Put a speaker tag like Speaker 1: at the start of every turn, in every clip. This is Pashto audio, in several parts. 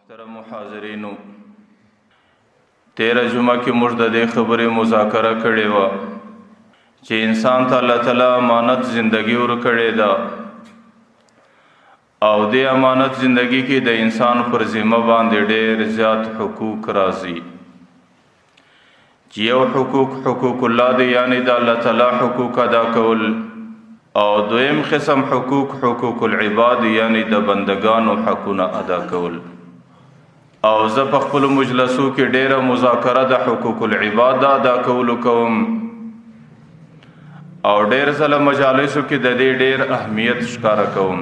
Speaker 1: محترم حاضرینو، تیره جمعه کې موږ د دې خبرې مذاکره کړې وه چې انسان ته الله تعالی امانت زندگی ورکړې ده او دې امانت زندگی کې د انسان پر ذمه باندې ډېر زیات حقوق راځي چې یو حقوق الله دی، یعنی د الله تعالی حقوق ادا کول، او دویم قسم حقوق العباد، یعنی د بندگانو حقونه ادا کول. او زه په خپل مجلسو کې ډیره مذاکره د حقوق العباد ادا کولو کوم، او ډیر ځله مجالسو کې د دې ډیر اهمیت ښکاره کوم.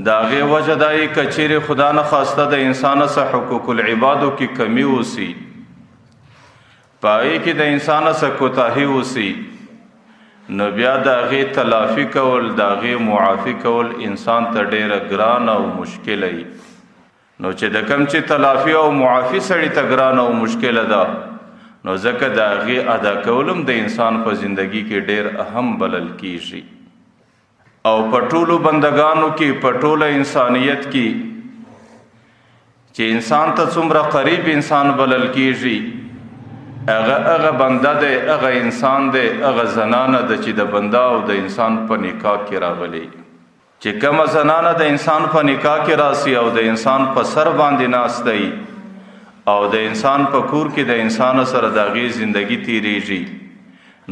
Speaker 1: د هغې وجه دا یې که چیرې خدا نه خواسته د انسان څخه حقوق العبادو کې کمی اوسي، په هغې کې د انسان څخه کوتاهي اوسي، نو بیا د هغې تلافي کول، د هغې معافي کول انسان ته ډیره ګران او مشکله وي. نو چې د کم چې تلافي او معافي سړي ته ګران او مشکله ده، نو ځکه د هغې ادا کولم د انسان په زندگی کې ډیر اهم بلل کیږي. او په ټولو بندگانو کې، په ټوله انسانیت کې چې انسان ته څومره قریب انسان بلل کیږي، هغه بنده دی، هغه انسان دی، هغه زنانه ده چې د بنده او د انسان په نکاح کې راغلی. چې کومه زنانه د انسان په نکاح کې راسي او د انسان په سر باندې ناست دی او د انسان په کور کې د انسان سره د هغې زندگی تیریږي،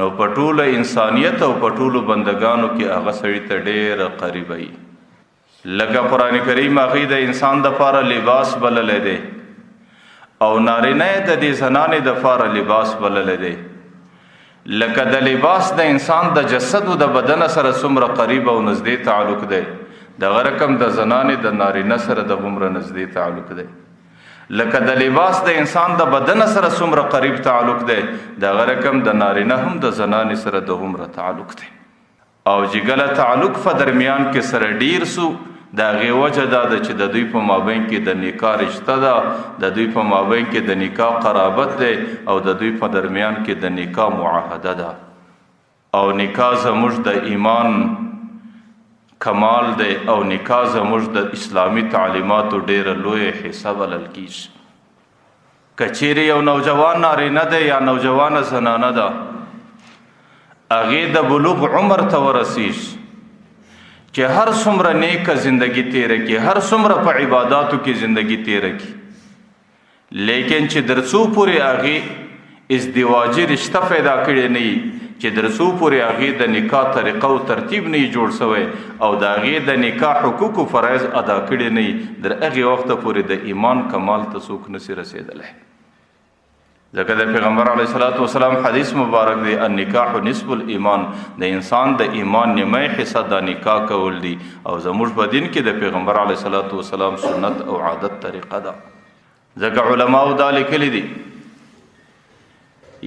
Speaker 1: نو په ټوله انسانیت او په ټولو بندگانو کې هغه سړي ته ډېر قریب وي. لکه قرآن کریم هغې د انسان دپاره لباس بللی دی، او نارینه د دې زنانې دپاره لباس بللی دی. لکه د لباس د انسان د جسد و د بدن سره څومره قریب او نږدې تعلق دی، دغه رقم د زنانې د نارینه سره د غومره نږدې تعلق دی. لکه د لباس د انسان د بدن سره څومره قریب تعلق دی، دغه رقم د نارینه هم د زنانې سره د غومره تعلق دی. او چې کله تعلق په درمیان کې سره ډیر سو، د هغې وجه دا ده چې د دوی په مابین کې د نکاح رشته ده، د دوی په مابین کې د نکاح قرابت دی، او د دوی په درمیان کې د نکاح معاهده ده. او نکاح زموږ د ایمان کمال دی، او نکاح زموږ د اسلامي تعلیماتو ډیره لویه حصه بلل کیږي. که چیرې یو نوجوان نارینه دی یا نوجوانه زنانه ده، هغې د بلوغ عمر ته ورسیږي چې هر څومره نیکه زندگی تیره کی، هر څومره په عباداتو کې زندگی تیره کی، لیکن چې در څو پورې هغې ازدواجي رشته پیدا کړې نه وي، چې در څو پورې هغې د نکاح طریقه او ترتیب نه جوړ شوی، او د هغې د نکاح حقوق و فرایض ادا کړي نه وي، در هغې وخته پورې د ایمان کمال ته څوک نسي رسېدلی. ځکه د پیغمبر علیه الصلاة والسلام حدیث مبارک دی، النکاح نصف الایمان، د انسان د ایمان نیمه حصه دا نکاح کول دی. او زموږ په دین کې د پیغمبر علیه الصلاة والسلام سنت او عادت طریقه ده. ځکه علماو دا لیکلي دي،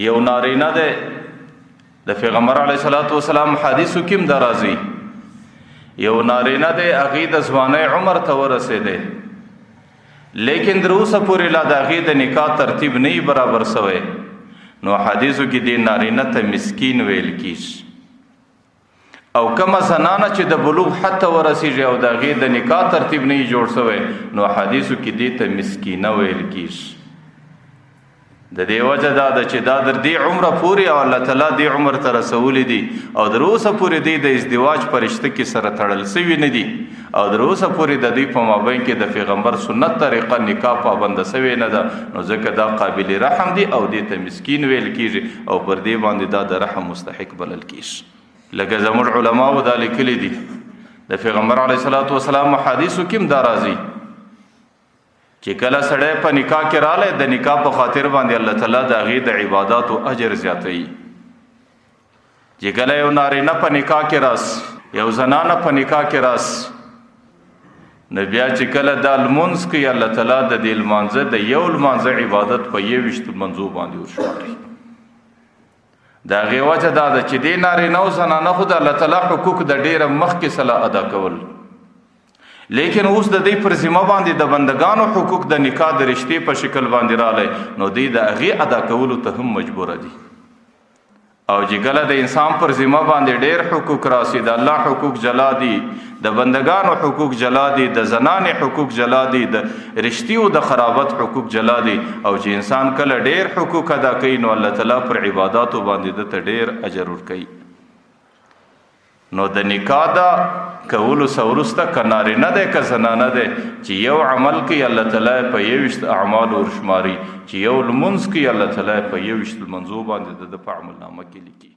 Speaker 1: یو نارینه دی، د پیغمبر علیه الصلاة والسلام حدیثو کې هم دا راځي، یو نارینه دی، هغې د ځوانۍ عمر ته ورسېدی، لیکن در اوسه پورې لا د هغې د نکاح ترتیب نه برابر شوی، نو حدیثو کې دې نارینه ته مسکین ویل کیږي. او کومه زنانه چې د بلوغ حد ته ورسیږي او د هغې د نکاح ترتیب نه جوړ شوی، نو حدیثو کې دې ته مسکینه ویل کیږي. د دې وجه دا ده چې دا در دې عمره پورې او الله تعالی دې عمر ته رسولی دي، او در اوسه پورې دې د ازدواج په رشته کې سره تړل سوي نه دي، او در اوسه پورې د دوی په مابین کې د پیغمبر سنت طریقه نکاح پابنده سوې نه ده، نو ځکه دا قابل رحم دي او دې ته مسکین ویل کیږي، او پر دې باندې دا د رحم مستحق بلل کیږي. لکه زموږ علماو دا لیکلي دي، د پیغمبر علیه الصلاة والسلام حدیثو کې هم دا راځي چې کله سړی په نکاح کې رالی، د نکاح په خاطر باندې الله تعالی د هغې د عباداتو اجر زیاتوي. چې کله یو نارینه په نکاح کې راس، یو زنانه په نکاح کې راس، نو بیا چې کله دا لمونځ کوي، الله تعالی د دې لمانځه د یو لمانځه عبادت په 21 لمانځو باندې ورشماري. د هغې وجه دا ده چې دې نارینه او زنانه خو د الله تعالی حقوق د ډېره مخکې سره ادا کول، لیکن اوس د دې پر ذمه باندې د بندگانو حقوق د نکاح د رشتې په شکل باندې رالی، نو دوی د هغې ادا کولو ته هم مجبوره دي. او چې کله د انسان پر ذمه باندې ډېر حقوق راسي، د الله حقوق جلا دي، د بندگانو حقوق جلا دي، د زنانې حقوق جلا دي، د رشتي او د خرابت حقوق جلا دي، او چې انسان کله ډېر حقوق ادا کوي نو الله تعالی پر عباداتو باندې دته ډېر اجر ورکوي. نو د نکاح دا کولو سورسته که نارینه دی که زنانه دی چې یو عمل کوي الله تعالی په 21 اعمالو ورشماري، چې یو لمونځ کوي الله تعالی په 21 لمونځو باندې د په عملنامه کې لیکي.